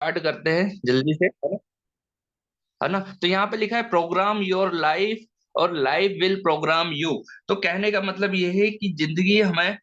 Start करते हैं जल्दी से, है ना। है ना। तो यहाँ पे लिखा है प्रोग्राम योर लाइफ और लाइफ विल प्रोग्राम यू। तो कहने का मतलब ये है कि जिंदगी हमें,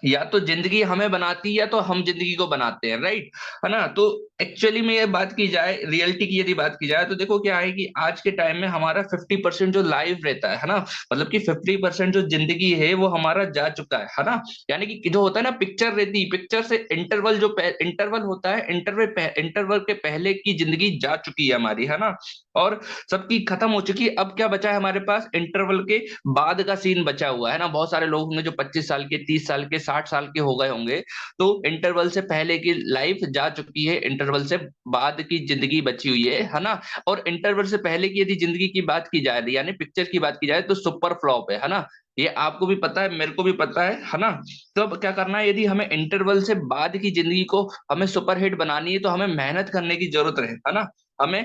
या तो जिंदगी हमें बनाती है या तो हम जिंदगी को बनाते हैं, राइट। है ना। तो एक्चुअली में ये बात की जाए, रियलिटी की यदि बात की जाए, तो देखो क्या है कि आज के टाइम में हमारा 50% जो लाइफ रहता है ना, मतलब कि 50% जो जिंदगी है वो हमारा जा चुका है ना। यानी कि जो होता है ना, पिक्चर रहती है, पिक्चर से इंटरवल जो इंटरवल होता है, इंटरवल के पहले की जिंदगी जा चुकी है हमारी, है ना। और सबकी खत्म हो चुकी है। अब क्या बचा है हमारे पास, इंटरवल के बाद का सीन बचा हुआ है ना। बहुत सारे लोग होंगे जो 25 साल के, 30 साल के, 60 साल के हो गए होंगे। तो इंटरवल से पहले की लाइफ जा चुकी है, इंटरवल से बाद की जिंदगी बची हुई है ना। और इंटरवल से पहले की यदि जिंदगी की बात की जाए, यानी पिक्चर की बात की जाए, तो सुपर फ्लॉप है ना। ये आपको भी पता है, मेरे को भी पता है ना। तो अब क्या करना है, यदि हमें इंटरवल से बाद की जिंदगी को हमें सुपरहिट बनानी है, तो हमें मेहनत करने की जरूरत है ना। हमें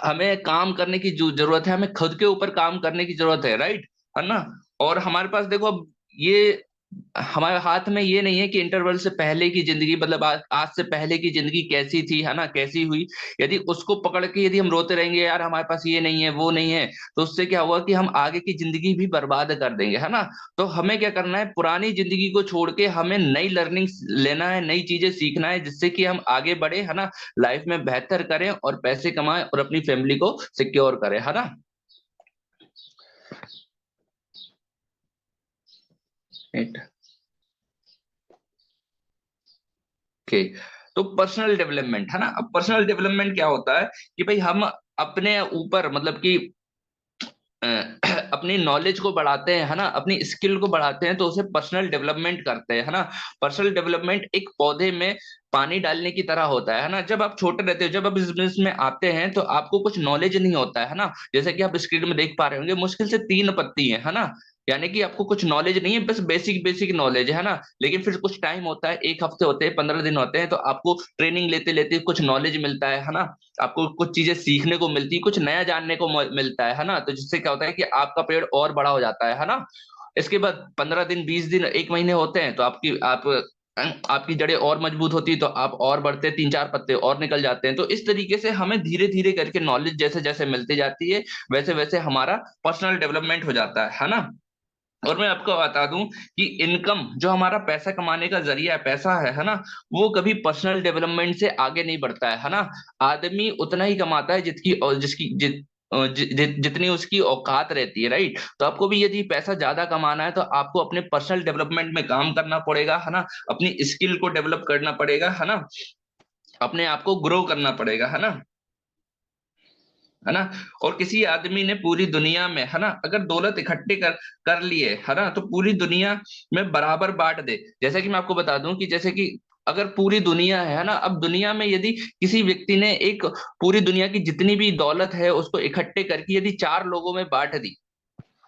हमें काम करने की जो जरूरत है, हमें खुद के ऊपर काम करने की जरूरत है, राइट। है ना। और हमारे पास देखो अब ये, हमारे हाथ में ये नहीं है कि इंटरवल से पहले की जिंदगी, मतलब आज से पहले की जिंदगी कैसी थी, है ना, कैसी हुई। यदि उसको पकड़ के यदि हम रोते रहेंगे, यार हमारे पास ये नहीं है वो नहीं है, तो उससे क्या हुआ कि हम आगे की जिंदगी भी बर्बाद कर देंगे, है ना। तो हमें क्या करना है, पुरानी जिंदगी को छोड़ के हमें नई लर्निंग लेना है, नई चीजें सीखना है, जिससे कि हम आगे बढ़े, है ना। लाइफ में बेहतर करें और पैसे कमाएं और अपनी फैमिली को सिक्योर करें, है ना। ओके। तो पर्सनल डेवलपमेंट, है ना। अब पर्सनल डेवलपमेंट क्या होता है कि भाई हम अपने ऊपर, मतलब कि अ, अपनी नॉलेज को बढ़ाते हैं, है ना, अपनी स्किल को बढ़ाते हैं, तो उसे पर्सनल डेवलपमेंट करते हैं, है ना। पर्सनल डेवलपमेंट एक पौधे में पानी डालने की तरह होता है ना। जब आप छोटे रहते हो, जब आप बिजनेस में आते हैं, तो आपको कुछ नॉलेज नहीं होता है ना। जैसे कि आप स्क्रीन में देख पा रहे होंगे, मुश्किल से 3 पत्ती है ना। यानी कि आपको कुछ नॉलेज नहीं है, बस बेसिक बेसिक नॉलेज है ना। लेकिन फिर कुछ टाइम होता है, 1 हफ्ते होते हैं, 15 दिन होते हैं, तो आपको ट्रेनिंग लेते लेते कुछ नॉलेज मिलता है ना। आपको कुछ चीजें सीखने को मिलती है, कुछ नया जानने को मिलता है ना। तो जिससे क्या होता है कि आपका पेड़ और बड़ा हो जाता है ना। इसके बाद 15 दिन, 20 दिन, 1 महीने होते हैं, तो आपकी जड़ें और मजबूत होती है, तो आप और बढ़ते हैं, 3 4 पत्ते और निकल जाते हैं। तो इस तरीके से हमें धीरे धीरे करके नॉलेज जैसे जैसे मिलती जाती है, वैसे वैसे हमारा पर्सनल डेवलपमेंट हो जाता है ना। और मैं आपको बता दूं कि इनकम, जो हमारा पैसा कमाने का जरिया है, पैसा है ना, वो कभी पर्सनल डेवलपमेंट से आगे नहीं बढ़ता है ना। आदमी उतना ही कमाता है जितकी और जिसकी जित जितनी उसकी औकात रहती है, राइट। तो आपको भी यदि पैसा ज्यादा कमाना है, तो आपको अपने पर्सनल डेवलपमेंट में काम करना पड़ेगा, है ना। अपनी स्किल को डेवलप करना पड़ेगा, है ना। अपने आप को ग्रो करना पड़ेगा, है ना। और किसी आदमी ने पूरी दुनिया में, है ना, अगर दौलत इकट्ठे कर लिए, है ना, तो पूरी दुनिया में बराबर बांट दे। जैसे कि मैं आपको बता दूं कि जैसे कि अगर पूरी दुनिया है ना, अब दुनिया में यदि किसी व्यक्ति ने एक पूरी दुनिया की जितनी भी दौलत है उसको इकट्ठे करके यदि 4 लोगों में बांट दी,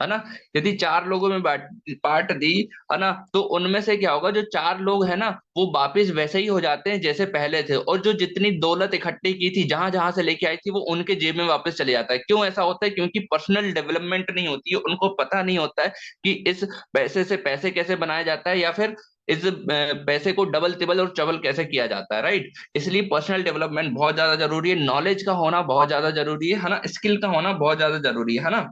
है ना, यदि 4 लोगों में बांट दी, है ना, तो उनमें से क्या होगा, जो 4 लोग है ना, वो वापिस वैसे ही हो जाते हैं जैसे पहले थे। और जो जितनी दौलत इकट्ठी की थी, जहां जहां से लेके आई थी, वो उनके जेब में वापस चले जाता है। क्यों ऐसा होता है? क्योंकि पर्सनल डेवलपमेंट नहीं होती है, उनको पता नहीं होता है कि इस पैसे से पैसे कैसे बनाया जाता है, या फिर इस पैसे को डबल तिबल और चबल कैसे किया जाता है, राइट। इसलिए पर्सनल डेवलपमेंट बहुत ज्यादा जरूरी है, नॉलेज का होना बहुत ज्यादा जरूरी है ना, स्किल का होना बहुत ज्यादा जरूरी है ना।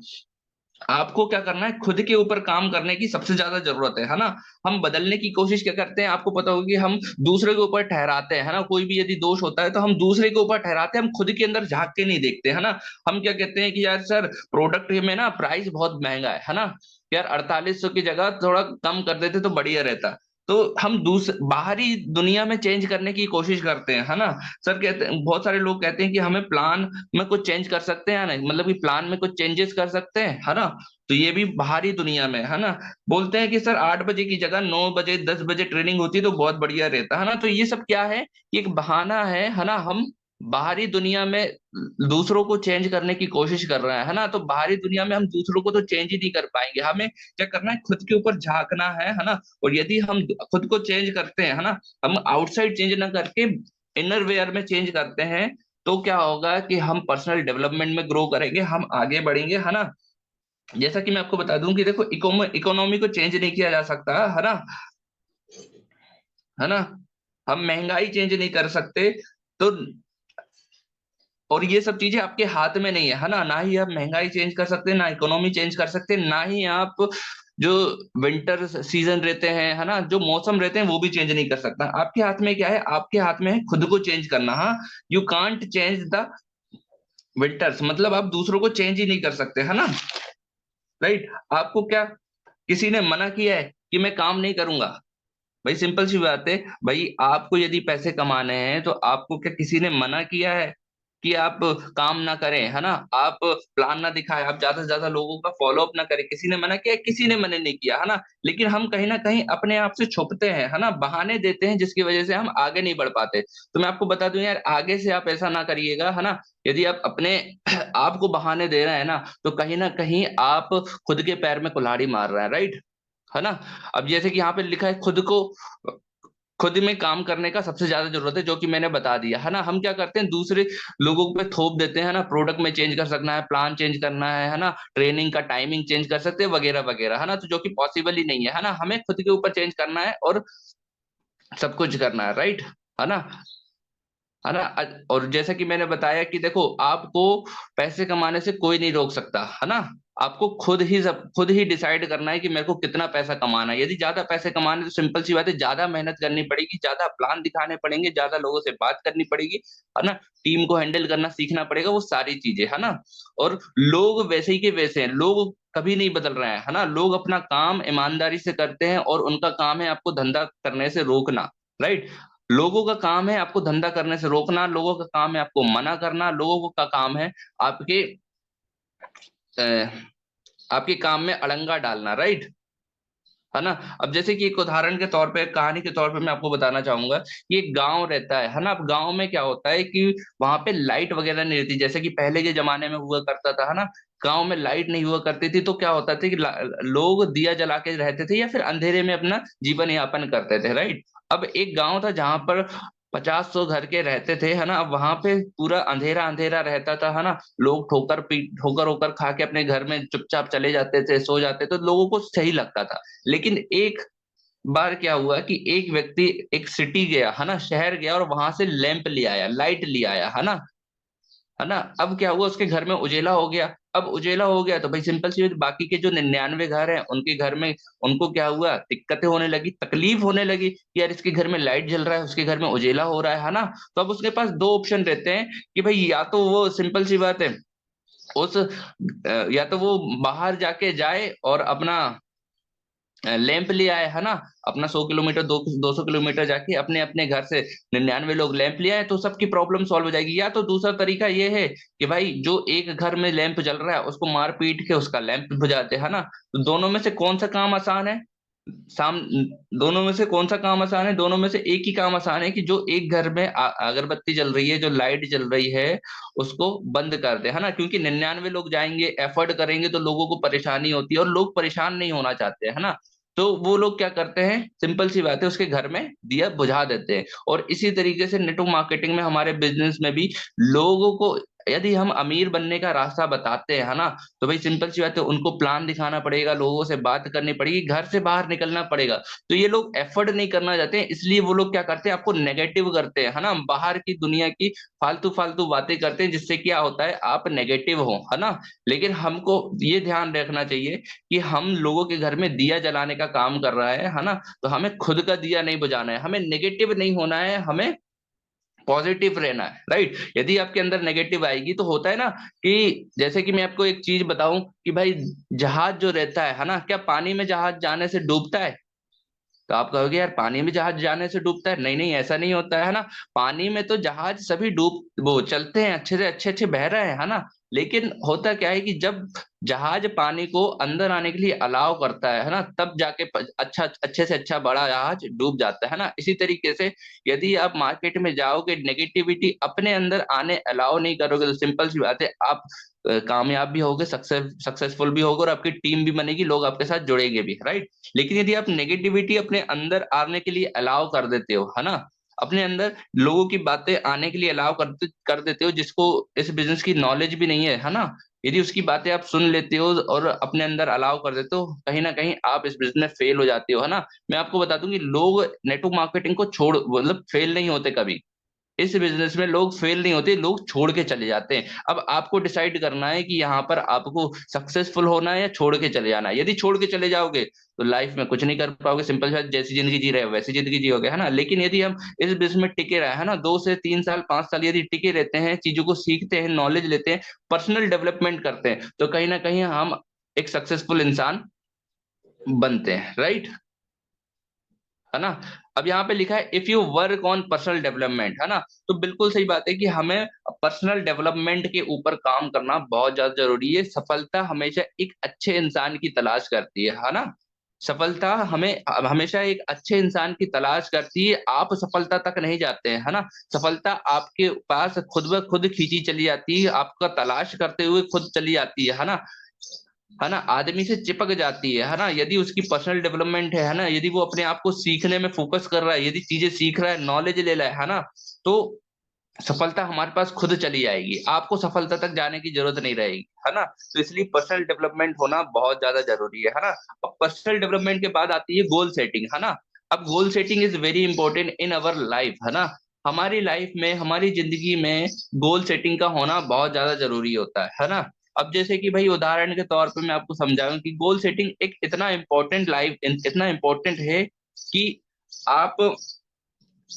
आपको क्या करना है, खुद के ऊपर काम करने की सबसे ज्यादा जरूरत है ना। हम बदलने की कोशिश क्या करते हैं, आपको पता होगा कि हम दूसरे के ऊपर ठहराते हैं, है ना। कोई भी यदि दोष होता है तो हम दूसरे के ऊपर ठहराते हैं, हम खुद के अंदर झांक के नहीं देखते, है ना। हम क्या कहते हैं कि यार सर, प्रोडक्ट में ना प्राइस बहुत महंगा है ना, यार 4800 की जगह थोड़ा कम कर देते तो बढ़िया रहता। तो हम बाहरी दुनिया में चेंज करने की कोशिश करते हैं, है ना। सर कहते हैं, बहुत सारे लोग कहते हैं कि हमें प्लान में कुछ चेंज कर सकते हैं ना, मतलब कि प्लान में कुछ चेंजेस कर सकते हैं, है ना। तो ये भी बाहरी दुनिया में, है ना। बोलते हैं कि सर 8 बजे की जगह 9 बजे, 10 बजे ट्रेनिंग होती तो बहुत बढ़िया रहता, है ना। तो ये सब क्या है, ये एक बहाना है ना। हम बाहरी दुनिया में दूसरों को चेंज करने की कोशिश कर रहे हैं, है ना। तो बाहरी दुनिया में हम दूसरों को तो चेंज ही नहीं कर पाएंगे। हमें क्या करना है, खुद के ऊपर झांकना है ना। और यदि हम खुद को चेंज करते हैं, है ना, हम आउटसाइड चेंज ना करके इनर वेयर में चेंज करते हैं, तो क्या होगा कि हम पर्सनल डेवलपमेंट में ग्रो करेंगे, हम आगे बढ़ेंगे, है ना। जैसा कि मैं आपको बता दूं कि देखो, इकोनॉमी को चेंज नहीं किया जा सकता, है ना, है ना। हम महंगाई चेंज नहीं कर सकते, तो और ये सब चीजें आपके हाथ में नहीं है ना, ना ही आप महंगाई चेंज कर सकते हैं, ना इकोनॉमी चेंज कर सकते हैं, ना ही आप जो विंटर सीजन रहते हैं, है ना, जो मौसम रहते हैं वो भी चेंज नहीं कर सकता। आपके हाथ में क्या है? आपके हाथ में है खुद को चेंज करना। हाँ, you can't change the winters, मतलब आप दूसरों को चेंज ही नहीं कर सकते, है ना, राइट। आपको क्या किसी ने मना किया है कि मैं काम नहीं करूंगा? भाई सिंपल सी बात है, भाई आपको यदि पैसे कमाने हैं तो आपको क्या किसी ने मना किया है कि आप काम ना करें, है ना, आप प्लान ना दिखाएं, आप ज्यादा से ज्यादा लोगों का फॉलो अप ना करें? किसी ने मना किया है? किसी ने मना नहीं किया, है ना। लेकिन हम कहीं ना कहीं अपने आप से छुपते हैं, है ना, बहाने देते हैं, जिसकी वजह से हम आगे नहीं बढ़ पाते। तो मैं आपको बता दूं यार, आगे से आप ऐसा ना करिएगा, है ना। यदि आप अपने आप को बहाने दे रहे हैं ना, तो कहीं ना कहीं आप खुद के पैर में कुल्हाड़ी मार रहे हैं, राइट, है ना। अब जैसे कि यहाँ पे लिखा है, खुद में काम करने का सबसे ज्यादा जरूरत है, जो कि मैंने बता दिया, है ना। हम क्या करते हैं, दूसरे लोगों पे थोप देते हैं, है ना, प्रोडक्ट में चेंज कर सकना है, प्लान चेंज करना है ना, ट्रेनिंग का टाइमिंग चेंज कर सकते हैं, वगैरह वगैरह, है ना, तो जो कि पॉसिबल ही नहीं है ना। हमें खुद के ऊपर चेंज करना है और सब कुछ करना है, राइट, है ना, है ना। और जैसा कि मैंने बताया कि देखो, आपको पैसे कमाने से कोई नहीं रोक सकता, है ना। आपको खुद ही डिसाइड करना है कि मेरे को कितना पैसा कमाना है। यदि ज्यादा पैसे कमाने तो सिंपल सी बात है, ज्यादा मेहनत करनी पड़ेगी, ज्यादा प्लान दिखाने पड़ेंगे, ज्यादा लोगों से बात करनी पड़ेगी, है ना, टीम को हैंडल करना सीखना पड़ेगा, वो सारी चीजें, है ना। और लोग वैसे ही के वैसे हैं, लोग कभी नहीं बदल रहे हैं, है ना। लोग अपना काम ईमानदारी से करते हैं और उनका काम है आपको धंधा करने से रोकना, राइट। लोगों का काम है आपको धंधा करने से रोकना, लोगों का काम है आपको मना करना, लोगों का काम है आपके अ, आपके काम में अड़ंगा डालना, राइट, है ना। अब जैसे कि एक उदाहरण के तौर पे, कहानी के तौर पे मैं आपको बताना चाहूंगा कि एक गांव रहता है ना। अब गांव में क्या होता है कि वहां पे लाइट वगैरह नहीं रहती, जैसे कि पहले के जमाने में हुआ करता था, है ना। गांव में लाइट नहीं हुआ करती थी, तो क्या होता था कि लोग दिया जला के रहते थे या फिर अंधेरे में अपना जीवन यापन करते थे, राइट। अब एक गांव था जहां पर 50-100 घर के रहते थे, है ना। अब वहां पे पूरा अंधेरा अंधेरा रहता था, है ना। लोग ठोकर होकर खा के अपने घर में चुपचाप चले जाते थे, सो जाते, तो लोगों को सही लगता था। लेकिन एक बार क्या हुआ कि एक व्यक्ति एक सिटी गया, है ना, शहर गया और वहां से लैंप ले आया, लाइट ले आया, है ना। अब क्या हुआ, उसके घर में उजेला हो गया। अब उजेला हो गया तो भाई सिंपल सी बात, बाकी के जो 99 घर हैं उनके घर में, उनको क्या हुआ, दिक्कतें होने लगी, तकलीफ होने लगी कि यार इसके घर में लाइट जल रहा है, उसके घर में उजेला हो रहा है ना। तो अब उसके पास दो ऑप्शन रहते हैं कि भाई या तो वो सिंपल सी बात है या तो वो बाहर जाके जाए और अपना लैंप ले आए, है ना। अपना 100 किलोमीटर, 200 किलोमीटर जाके अपने अपने घर से 99 लोग लैंप ले आए, तो सबकी प्रॉब्लम सॉल्व हो जाएगी। या तो दूसरा तरीका ये है कि भाई जो एक घर में लैंप जल रहा है उसको मार पीट के उसका लैंप बुझाते, है ना। तो दोनों में से कौन सा काम आसान है? साम दोनों में से कौन सा काम आसान है? दोनों में से एक ही काम आसान है कि जो एक घर में अगरबत्ती जल रही है, जो लाइट जल रही है, उसको बंद कर दे, है ना। क्योंकि 99 लोग जाएंगे, एफर्ट करेंगे तो लोगों को परेशानी होती है और लोग परेशान नहीं होना चाहते, है ना। तो वो लोग क्या करते हैं, सिंपल सी बात है, उसके घर में दिया बुझा देते हैं। और इसी तरीके से नेटवर्क मार्केटिंग में, हमारे बिजनेस में भी लोगों को यदि हम अमीर बनने का रास्ता बताते हैं, है ना, तो भाई सिंपल सी बात है, उनको प्लान दिखाना पड़ेगा, लोगों से बात करनी पड़ेगी, घर से बाहर निकलना पड़ेगा। तो ये लोग एफर्ट नहीं करना चाहते हैं, इसलिए वो लोग क्या करते हैं, आपको नेगेटिव करते हैं, है ना, बाहर की दुनिया की फालतू फालतू बातें करते हैं, जिससे क्या होता है, आप नेगेटिव हो, है ना। लेकिन हमको ये ध्यान रखना चाहिए कि हम लोगों के घर में दिया जलाने का काम कर रहा है ना, तो हमें खुद का दिया नहीं बुझाना है, हमें नेगेटिव नहीं होना है, हमें पॉजिटिव रहना है, राइट। यदि आपके अंदर नेगेटिव आएगी तो होता है ना कि जैसे कि मैं आपको एक चीज बताऊं कि भाई जहाज जो रहता है ना, क्या पानी में जहाज जाने से डूबता है? तो आप कहोगे यार पानी में जहाज जाने से डूबता है, नहीं नहीं, ऐसा नहीं होता है ना। पानी में तो जहाज सभी डूब वो चलते हैं, अच्छे से अच्छे अच्छे बह रहे हैं, है ना। लेकिन होता क्या है कि जब जहाज पानी को अंदर आने के लिए अलाउ करता है ना, तब जाके अच्छा अच्छे से अच्छा बड़ा जहाज डूब जाता है ना। इसी तरीके से यदि आप मार्केट में जाओगे, नेगेटिविटी अपने अंदर आने अलाउ नहीं करोगे, तो सिंपल सी बात है, आप कामयाब भी होगे, सक्सेसफुल भी होगे और आपकी टीम भी बनेगी, लोग आपके साथ जुड़ेंगे भी, राइट। लेकिन यदि आप नेगेटिविटी अपने अंदर आने के लिए अलाउ कर देते हो, है ना, अपने अंदर लोगों की बातें आने के लिए अलाउ कर देते हो, जिसको इस बिजनेस की नॉलेज भी नहीं है ना, यदि उसकी बातें आप सुन लेते हो और अपने अंदर अलाउ कर देते हो, कहीं ना कहीं आप इस बिजनेस में फेल हो जाते हो, है ना। मैं आपको बता दूं कि लोग नेटवर्क मार्केटिंग को छोड़ मतलब फेल नहीं होते कभी, इस बिजनेस में लोग फेल नहीं होते, लोग छोड़ के चले जाते हैं। अब आपको डिसाइड करना है कि यहाँ पर आपको सक्सेसफुल होना है या छोड़ के चले जाना है। यदि छोड़ के चले जाओगे तो लाइफ में कुछ नहीं कर पाओगे, सिंपल सा, जैसी जिंदगी जी रहे हो वैसी जिंदगी जियोगे, है ना। लेकिन यदि हम इस बिजनेस में टिके रहे, है ना, 2 से 3 साल 5 साल यदि टिके रहते हैं, चीजों को सीखते हैं, नॉलेज लेते हैं, पर्सनल डेवलपमेंट करते हैं, तो कहीं ना कहीं हम एक सक्सेसफुल इंसान बनते हैं, राइट, है ना। अब यहाँ पे लिखा है if you work on personal development, है ना, तो बिल्कुल सही बात है कि हमें पर्सनल डेवलपमेंट के ऊपर काम करना बहुत ज्यादा जरूरी है। सफलता हमेशा एक अच्छे इंसान की तलाश करती है ना। सफलता हमें हमेशा एक अच्छे इंसान की तलाश करती है, आप सफलता तक नहीं जाते हैं, है ना। सफलता आपके पास खुद ब खुद खींची चली जाती है, आपका तलाश करते हुए खुद चली आती है ना। है ना, आदमी से चिपक जाती है ना, यदि उसकी पर्सनल डेवलपमेंट है ना, यदि वो अपने आप को सीखने में फोकस कर रहा है, यदि चीजें सीख रहा है, नॉलेज ले रहा है ना, तो सफलता हमारे पास खुद चली आएगी, आपको सफलता तक जाने की जरूरत नहीं रहेगी, है ना। तो इसलिए पर्सनल डेवलपमेंट होना बहुत ज्यादा जरूरी है ना। अब पर्सनल डेवलपमेंट के बाद आती है गोल सेटिंग, है ना। अब goal setting is very important in our life, है ना। हमारी लाइफ में, हमारी जिंदगी में गोल सेटिंग का होना बहुत ज्यादा जरूरी होता है ना। अब जैसे कि भाई उदाहरण के तौर पे मैं आपको समझाऊं कि गोल सेटिंग एक इतना इम्पोर्टेंट लाइफ इतना इम्पोर्टेंट है कि आप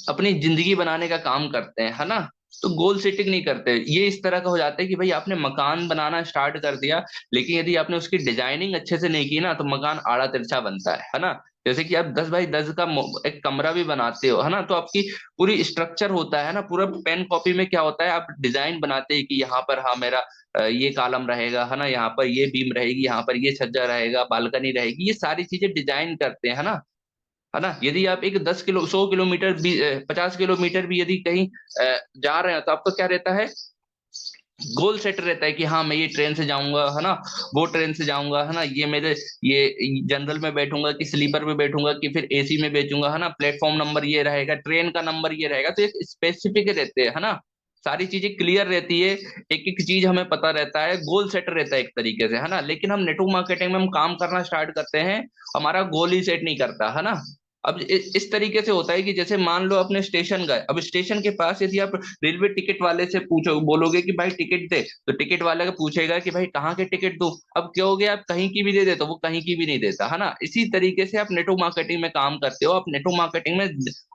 अपनी जिंदगी बनाने का काम करते हैं, है ना, तो गोल सेटिंग नहीं करते। ये इस तरह का हो जाता है कि भाई आपने मकान बनाना स्टार्ट कर दिया, लेकिन यदि आपने उसकी डिजाइनिंग अच्छे से नहीं की ना, तो मकान आड़ा तिरछा बनता है ना। जैसे कि आप 10 बाई 10 का एक कमरा भी बनाते हो, है ना, तो आपकी पूरी स्ट्रक्चर होता है ना, पूरा पेन कॉपी में क्या होता है, आप डिजाइन बनाते हैं कि यहाँ पर हाँ मेरा ये कॉलम रहेगा, है ना, यहाँ पर ये बीम रहेगी, यहाँ पर ये छज्जा रहेगा, बालकनी रहेगी, ये सारी चीजें डिजाइन करते हैं, है ना। यदि आप एक 10 किलो 100 किलोमीटर भी 50 किलोमीटर भी यदि कहीं जा रहे हैं, तो आपका क्या रहता है, गोल सेट रहता है कि हाँ मैं ये ट्रेन से जाऊंगा, है ना, वो ट्रेन से जाऊंगा, है ना, ये मेरे ये जनरल में बैठूंगा कि स्लीपर में बैठूंगा कि फिर एसी में बैठूंगा, है ना, प्लेटफॉर्म नंबर ये रहेगा, ट्रेन का नंबर ये रहेगा, तो एक स्पेसिफिक रहते हैं, है ना। सारी चीजें क्लियर रहती है, एक एक चीज हमें पता रहता है, गोल सेट रहता है एक तरीके से, है ना। लेकिन हम नेटवर्क मार्केटिंग में हम काम करना स्टार्ट करते हैं, हमारा गोल ही सेट नहीं करता, है ना। अब इस तरीके से होता है कि जैसे मान लो अपने स्टेशन गए, अब स्टेशन के पास यदि आप रेलवे टिकट वाले से पूछो, बोलोगे कि भाई टिकट दे, तो टिकट वाले का पूछेगा कि भाई कहाँ के टिकट दूं। अब कहोगे आप कहीं की भी दे दे, तो वो कहीं की भी नहीं देता, है ना। इसी तरीके से आप नेटवर्क मार्केटिंग में काम करते हो, आप नेटवर्क मार्केटिंग में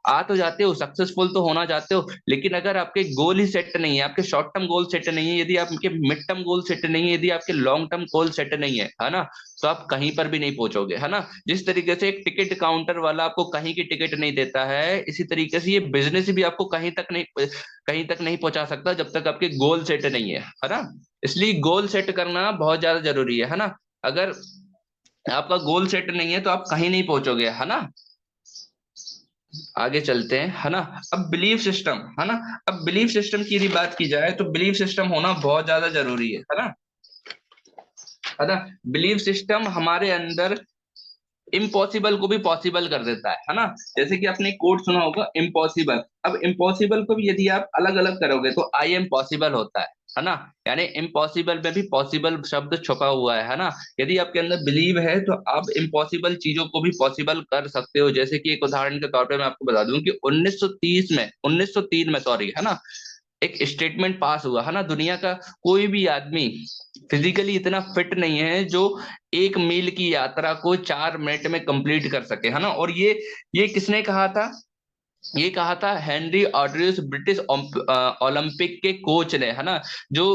आ तो जाते हो, सक्सेसफुल तो होना चाहते हो, लेकिन अगर आपके गोल ही सेट नहीं है, आपके शॉर्ट टर्म गोल सेट नहीं है, यदि आपके मिड टर्म गोल सेट नहीं है, यदि आपके लॉन्ग टर्म गोल सेट नहीं है ना, तो आप कहीं पर भी नहीं पहुंचोगे, है ना। जिस तरीके से एक टिकट काउंटर वाला आपको कहीं की टिकट नहीं देता है, इसी तरीके से ये बिजनेस भी आपको कहीं तक नहीं पहुंचा सकता जब तक आपके गोल सेट नहीं है ना। इसलिए गोल सेट करना बहुत ज्यादा जरूरी है ना। अगर आपका गोल सेट नहीं है तो आप कहीं नहीं पहुंचोगे, है ना। आगे चलते हैं, है ना। अब बिलीफ सिस्टम, है ना। अब बिलीफ सिस्टम की यदि बात की जाए तो बिलीफ सिस्टम होना बहुत ज्यादा जरूरी है ना, है ना। बिलीफ सिस्टम हमारे अंदर इम्पॉसिबल को भी पॉसिबल कर देता है ना। जैसे कि आपने कोड सुना होगा इम्पॉसिबल, अब इम्पॉसिबल को भी यदि आप अलग अलग करोगे तो आई एम पॉसिबल होता है ना। यानी इम्पॉसिबल में भी पॉसिबल शब्द छुपा हुआ है ना। यदि आपके अंदर बिलीव है तो आप इम्पॉसिबल चीजों को भी पॉसिबल कर सकते हो। जैसे कि एक उदाहरण के तौर पे मैं आपको बता दूं कि 1903 में सॉरी, है ना, एक स्टेटमेंट पास हुआ, है ना, दुनिया का कोई भी आदमी फिजिकली इतना फिट नहीं है जो 1 मील की यात्रा को 4 मिनट में कंप्लीट कर सके, है ना। और ये किसने कहा था, ये कहा था हेनरी ऑड्रियस, ब्रिटिश ओलंपिक के कोच ने, है ना। जो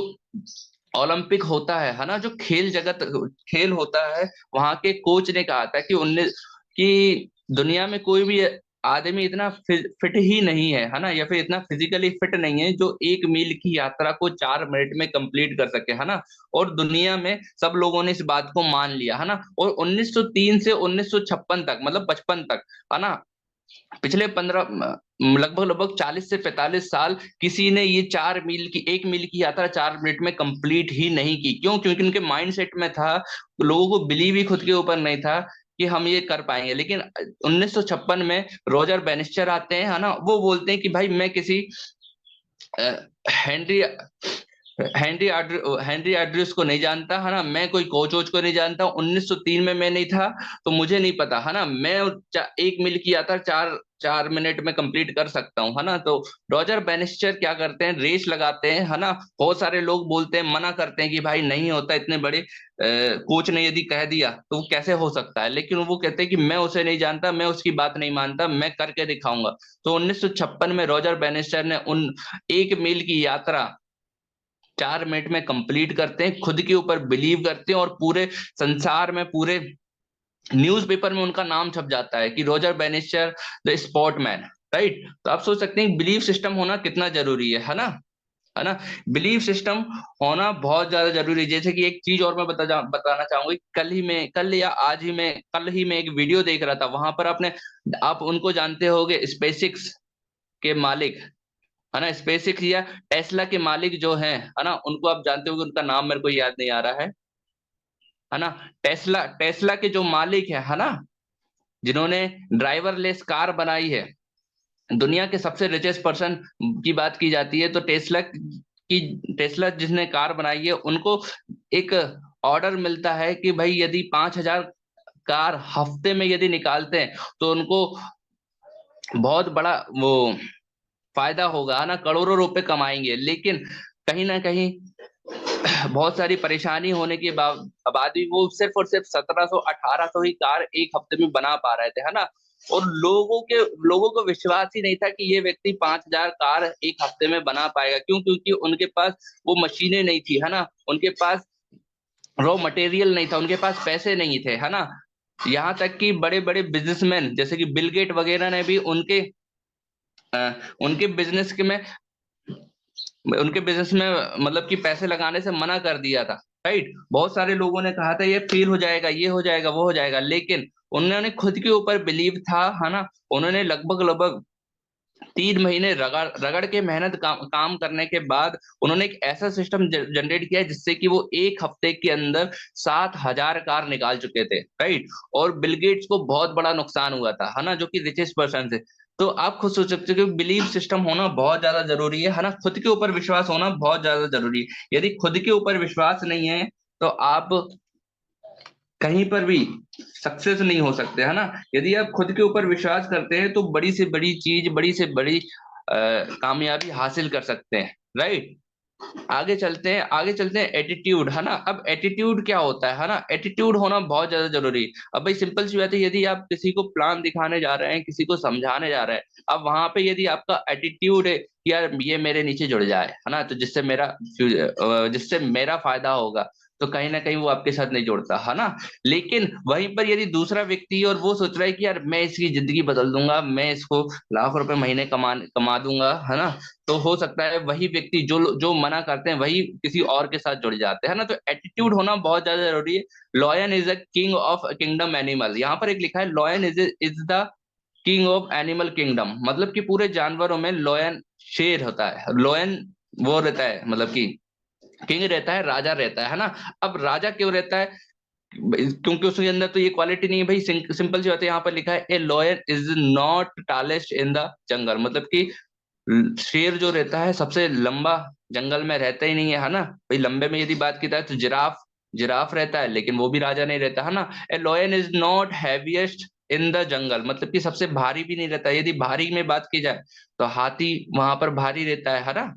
ओलंपिक होता है ना, जो खेल जगत खेल होता है, वहां के कोच ने कहा था कि उन्नीस कि दुनिया में कोई भी आदमी इतना फिट ही नहीं है ना, या फिर इतना फिजिकली फिट नहीं है जो 1 मील की यात्रा को 4 मिनट में कंप्लीट कर सके, है ना। और दुनिया में सब लोगों ने इस बात को मान लिया, है ना। और 1903 से 1956 तक, मतलब 55 तक, है ना, पिछले 15 लगभग लगभग 40 से 45 साल किसी ने ये 4 मील की 1 मील की यात्रा 4 मिनट में कंप्लीट ही नहीं की। क्यों? क्योंकि उनके माइंडसेट में था, लोगों को बिलीव ही खुद के ऊपर नहीं था कि हम ये कर पाएंगे। लेकिन 1956 में रोजर बैनिस्टर आते हैं, है ना, वो बोलते हैं कि भाई मैं किसी हेनरी हेनरी एड्रिस को नहीं जानता है ना, मैं कोई कोच वोच को नहीं जानता, 1903 में मैं नहीं था तो मुझे नहीं पता है ना। मैं 1 मील की यात्रा 4 4 मिनट में कंप्लीट कर सकता हूँ है ना। तो रॉजर बैनिस्टर क्या करते हैं, रेस लगाते हैं है ना। बहुत सारे लोग बोलते हैं, मना करते हैं कि भाई नहीं होता, इतने बड़े कोच ने यदि कह दिया तो वो कैसे हो सकता है, लेकिन वो कहते हैं कि मैं उसे नहीं जानता, मैं उसकी बात नहीं मानता, मैं करके दिखाऊंगा। तो 1956 में रॉजर बैनिस्टर ने उन 1 मील की यात्रा 4 मिनट में कंप्लीट करते हैं, खुद के ऊपर बिलीव करते हैं और पूरे संसार में, पूरे न्यूज़पेपर में उनका नाम छप जाता है कि Roger banister the sportsman. Right. तो आप सोच सकते हैं बिलीफ सिस्टम होना कितना जरूरी है ना, है ना। बिलीफ सिस्टम होना बहुत ज्यादा जरूरी है। जैसे कि एक चीज और मैं बताना चाहूंगी, कल या आज ही में कल ही में एक वीडियो देख रहा था, वहां पर आप उनको जानते होंगे, स्पेसिक्स के मालिक है ना, स्पेसिक्स या टेस्ला के मालिक जो हैं है ना, उनको आप जानते होंगे, उनका नाम मेरे को याद नहीं आ रहा है ना। टेस्ला टेस्ला के जो मालिक है ना, जिन्होंने ड्राइवरलेस कार बनाई है, दुनिया के सबसे रिचेस्ट पर्सन की बात की जाती है, तो टेस्ला जिसने कार बनाई है, उनको एक ऑर्डर मिलता है कि भाई यदि 5,000 कार हफ्ते में यदि निकालते हैं तो उनको बहुत बड़ा वो फायदा होगा ना, करोड़ों रुपए कमाएंगे। लेकिन कहीं ना कहीं बहुत सारी परेशानी होने के बाद भी वो सिर्फ और सिर्फ 1700 1800 ही कार एक हफ्ते में बना पा रहे थे है ना। और लोगों को विश्वास ही नहीं था कि ये व्यक्ति 5,000 कार एक हफ्ते में बना पाएगा। क्यों? क्योंकि उनके पास वो मशीनें नहीं थी है ना, उनके पास रॉ मटेरियल नहीं था, उनके पास पैसे नहीं थे है ना। यहाँ तक कि बड़े बड़े बिजनेसमैन जैसे कि बिल गेट वगैरह ने भी उनके बिजनेस के में उनके बिजनेस में मतलब कि पैसे लगाने से मना कर दिया था। राइट। बहुत सारे लोगों ने कहा था ये फेल हो जाएगा, ये हो जाएगा, वो हो जाएगा, लेकिन उन्होंने खुद के ऊपर बिलीव था है ना। उन्होंने लगभग लगभग 3 महीने रगड़ रगड़ के मेहनत काम करने के बाद उन्होंने एक ऐसा सिस्टम जनरेट किया जिससे कि वो एक हफ्ते के अंदर 7,000 कार निकाल चुके थे। राइट। और बिल गेट्स को बहुत बड़ा नुकसान हुआ था है ना, जो कि रिचेस्ट पर्सन थे। तो आप खुद सोच सकते हो कि बिलीव सिस्टम होना बहुत ज्यादा जरूरी है ना, खुद के ऊपर विश्वास होना बहुत ज्यादा जरूरी है। यदि खुद के ऊपर विश्वास नहीं है तो आप कहीं पर भी सक्सेस नहीं हो सकते है ना। यदि आप खुद के ऊपर विश्वास करते हैं तो बड़ी से बड़ी चीज, बड़ी से बड़ी कामयाबी हासिल कर सकते हैं। राइट। आगे चलते हैं एटीट्यूड है ना। अब एटीट्यूड क्या होता है ना, एटीट्यूड होना बहुत ज्यादा जरूरी है। अब भाई सिंपल सी बात है, यदि आप किसी को प्लान दिखाने जा रहे हैं, किसी को समझाने जा रहे हैं, अब वहां पे यदि आपका एटीट्यूड है कि यार ये मेरे नीचे जुड़ जाए है ना, तो जिससे मेरा फायदा होगा, तो कहीं ना कहीं वो आपके साथ नहीं जुड़ता है ना। लेकिन वहीं पर यदि दूसरा व्यक्ति और वो सोच रहा है कि यार मैं इसकी जिंदगी बदल दूंगा, मैं इसको लाख रुपए महीने कमा दूंगा है ना, तो हो सकता है वही व्यक्ति जो जो मना करते हैं वही किसी और के साथ जुड़ जाते हैं ना। तो एटीट्यूड होना बहुत ज्यादा जरूरी है। Lion is the king of kingdom animal, यहाँ पर एक लिखा है lion is the king of animal kingdom, मतलब कि पूरे जानवरों में लॉयन शेर होता है, लॉयन वो रहता है, मतलब कि किंग रहता है, राजा रहता है ना। अब राजा क्यों रहता है? क्योंकि उसके अंदर तो ये क्वालिटी नहीं है भाई। सिंपल सी बात है, यहाँ पर लिखा है a lion is not tallest in the jungle, मतलब कि शेर जो रहता है सबसे लंबा जंगल में रहता ही नहीं है ना। भाई लंबे में यदि बात की जाए तो जिराफ जिराफ रहता है, लेकिन वो भी राजा नहीं रहता है ना। A lion is not heaviest in the jungle, मतलब कि सबसे भारी भी नहीं रहता। यदि भारी में बात की जाए तो हाथी वहां पर भारी रहता है ना,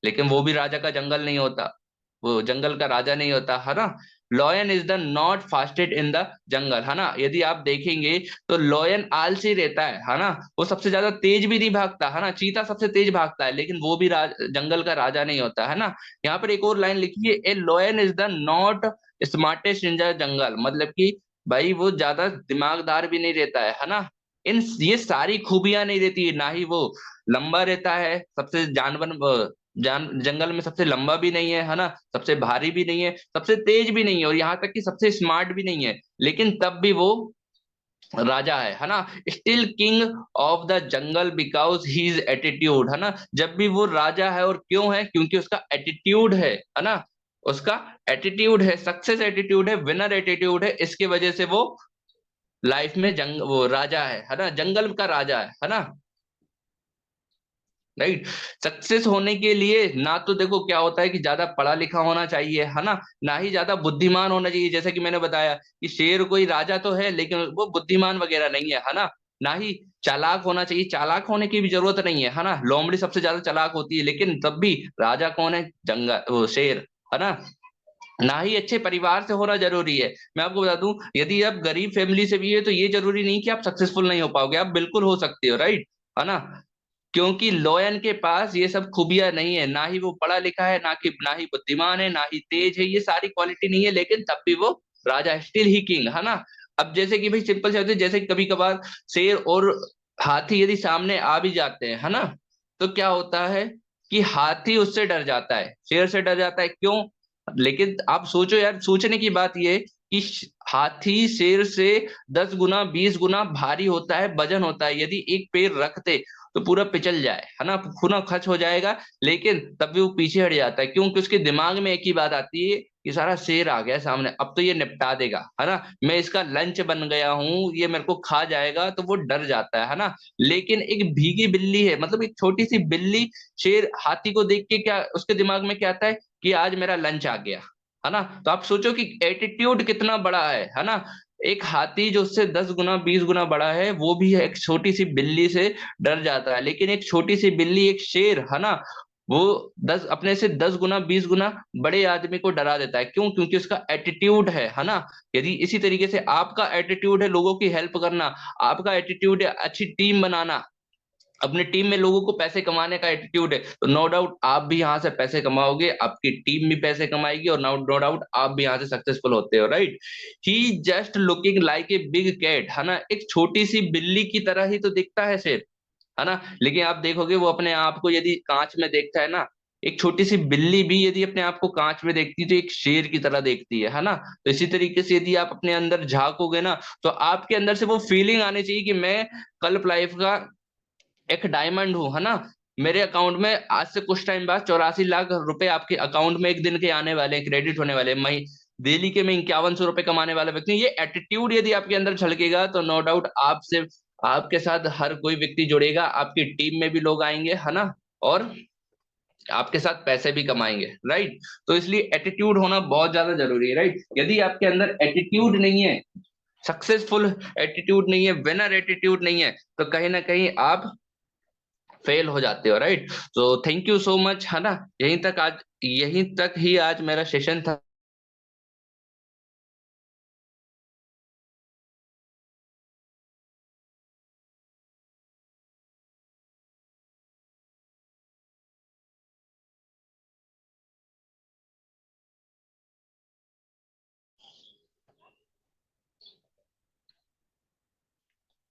लेकिन वो भी राजा का जंगल नहीं होता, वो जंगल का राजा नहीं होता है ना। Lion is the not fastest in the jungle है ना। यदि आप देखेंगे तो लॉयन आलसी रहता है ना, वो सबसे ज्यादा तेज भी नहीं भागता है ना। चीता सबसे तेज भागता है, लेकिन वो भी जंगल का राजा नहीं होता है ना। यहाँ पर एक और लाइन लिखी है, a lion is the not smartest in the jungle, मतलब कि भाई वो ज्यादा दिमागदार भी नहीं रहता है ना। इन ये सारी खूबियां नहीं रहती है, ना ही वो लंबा रहता है, सबसे जंगल में सबसे लंबा भी नहीं है ना, सबसे भारी भी नहीं है, सबसे तेज भी नहीं है, और यहाँ तक कि सबसे स्मार्ट भी नहीं है, लेकिन तब भी वो राजा है ना। Still king of the jungle because his attitude है ना। जब भी वो राजा है, और क्यों है? क्योंकि उसका एटीट्यूड है ना। उसका एटीट्यूड है, सक्सेस एटीट्यूड है, विनर एटीट्यूड है, इसकी वजह से वो लाइफ में वो राजा है ना, जंगल का राजा है ना। राइट। सक्सेस होने के लिए ना तो देखो क्या होता है कि ज्यादा पढ़ा लिखा होना चाहिए, है ना, ना ही ज्यादा बुद्धिमान होना चाहिए। जैसे कि मैंने बताया कि शेर कोई राजा तो है लेकिन वो बुद्धिमान वगैरह नहीं है ना। ना ही चालाक होना चाहिए, चालाक होने की भी जरूरत नहीं है ना। लोमड़ी सबसे ज्यादा चालाक होती है लेकिन तब भी राजा कौन है, जंगल वो शेर, है ना। ना ही अच्छे परिवार से होना जरूरी है। मैं आपको बता दूं, यदि आप गरीब फैमिली से भी है तो ये जरूरी नहीं कि आप सक्सेसफुल नहीं हो पाओगे, आप बिल्कुल हो सकते हो, राइट, है ना। क्योंकि लोयन के पास ये सब खूबियां नहीं है, ना ही वो पढ़ा लिखा है, ना ही बुद्धिमान है, ना ही तेज है, ये सारी क्वालिटी नहीं है, लेकिन तब भी वो राजा, स्टिल ही किंग, है ना। अब जैसे कि भाई सिंपल से होते हैं, जैसे कि कभी कभार शेर और हाथी यदि सामने आ भी जाते हैं, है ना, तो क्या होता है कि हाथी उससे डर जाता है, शेर से डर जाता है, क्यों? लेकिन आप सोचो यार, सोचने की बात ये कि हाथी शेर से 10 गुना 20 गुना भारी होता है, वजन होता है, यदि एक पैर रखते तो पूरा पिचल जाए, है ना, खूना खच हो जाएगा, लेकिन तब भी वो पीछे हट जाता है, क्योंकि उसके दिमाग में एक ही बात आती है कि सारा शेर आ गया सामने, अब तो ये निपटा देगा, है ना, मैं इसका लंच बन गया हूँ, ये मेरे को खा जाएगा, तो वो डर जाता है ना। लेकिन एक भीगी बिल्ली है, मतलब एक छोटी सी बिल्ली, शेर हाथी को देख के क्या उसके दिमाग में क्या आता है कि आज मेरा लंच आ गया, है ना। तो आप सोचो कि एटीट्यूड कितना बड़ा है ना। एक हाथी जो उससे 10 गुना 20 गुना बड़ा है, वो भी एक छोटी सी बिल्ली से डर जाता है, लेकिन एक छोटी सी बिल्ली, एक शेर, है ना, वो अपने से 10 गुना 20 गुना बड़े आदमी को डरा देता है, क्यों? क्योंकि उसका एटीट्यूड है ना। यदि इसी तरीके से आपका एटीट्यूड है लोगों की हेल्प करना, आपका एटीट्यूड है अच्छी टीम बनाना, अपनी टीम में लोगों को पैसे कमाने का एटीट्यूड है, तो नो डाउट आप भी यहाँ से पैसे कमाओगे, आपकी टीम भी पैसे कमाएगी, और नो डाउट आप भी यहाँ से सक्सेसफुल होते हो, right. He just looking like a big cat, है ना, एक छोटी सी बिल्ली की तरह ही तो दिखता है शेर, है ना। लेकिन आप देखोगे वो अपने आप को यदि कांच में देखता है ना, एक छोटी सी बिल्ली भी यदि अपने आप को कांच में देखती है तो एक शेर की तरह देखती है ना। तो इसी तरीके से यदि आप अपने अंदर झांकोगे ना, तो आपके अंदर से वो फीलिंग आनी चाहिए कि मैं कल्प लाइफ का एक डायमंड हूँ, है ना। मेरे अकाउंट में आज से कुछ टाइम बाद 84 लाख रुपए आपके अकाउंट में एक दिन के आने वाले हैं, क्रेडिट होने वाले हैं। मैं डेली के मैं 5100 रुपए कमाने वाला व्यक्ति हूँ। ये एटीट्यूड यदि आपके अंदर झलकेगा तो नो डाउट आपसे, आपके साथ हर कोई व्यक्ति जुड़ेगा, आपकी टीम में भी लोग आएंगे, है ना, और आपके साथ पैसे भी कमाएंगे, राइट। तो इसलिए एटीट्यूड होना बहुत ज्यादा जरूरी है, राइट। यदि आपके अंदर एटीट्यूड नहीं है, सक्सेसफुल एटीट्यूड नहीं है, विनर एटीट्यूड नहीं है, तो कहीं ना कहीं आप फेल हो जाते हो, राइट। तो थैंक यू सो मच, है ना। यहीं तक ही आज मेरा सेशन था।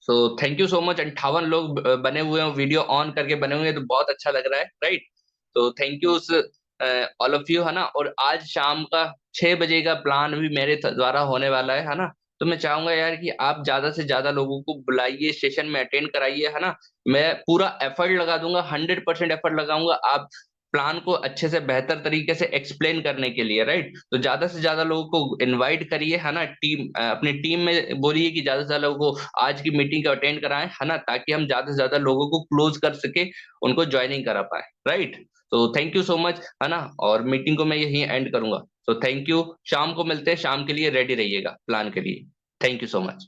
So thank you so much. 58 लोग बने हुए हैं, वीडियो ऑन करके बने हुए हैं, तो बहुत अच्छा लग रहा है, राइट। तो thank you all of you, है ना। और आज शाम का 6 बजे का प्लान भी मेरे द्वारा होने वाला है ना। तो मैं चाहूंगा यार कि आप ज्यादा से ज्यादा लोगों को बुलाइए, सेशन में अटेंड कराइए, है ना। मैं पूरा एफर्ट लगा दूंगा, 100% एफर्ट लगाऊंगा आप प्लान को अच्छे से बेहतर तरीके से एक्सप्लेन करने के लिए, राइट। तो ज्यादा से ज्यादा लोगों को इनवाइट करिए, है ना। अपनी टीम में बोलिए कि ज्यादा से ज्यादा लोगों को आज की मीटिंग को अटेंड कराएं, है ना, ताकि हम ज्यादा से ज्यादा लोगों को क्लोज कर सके, उनको ज्वाइनिंग करा पाए, राइट। तो थैंक यू सो मच, है ना। और मीटिंग को मैं यहीं एंड करूंगा। तो थैंक यू, शाम को मिलते हैं, शाम के लिए रेडी रहिएगा प्लान के लिए। Thank you so much.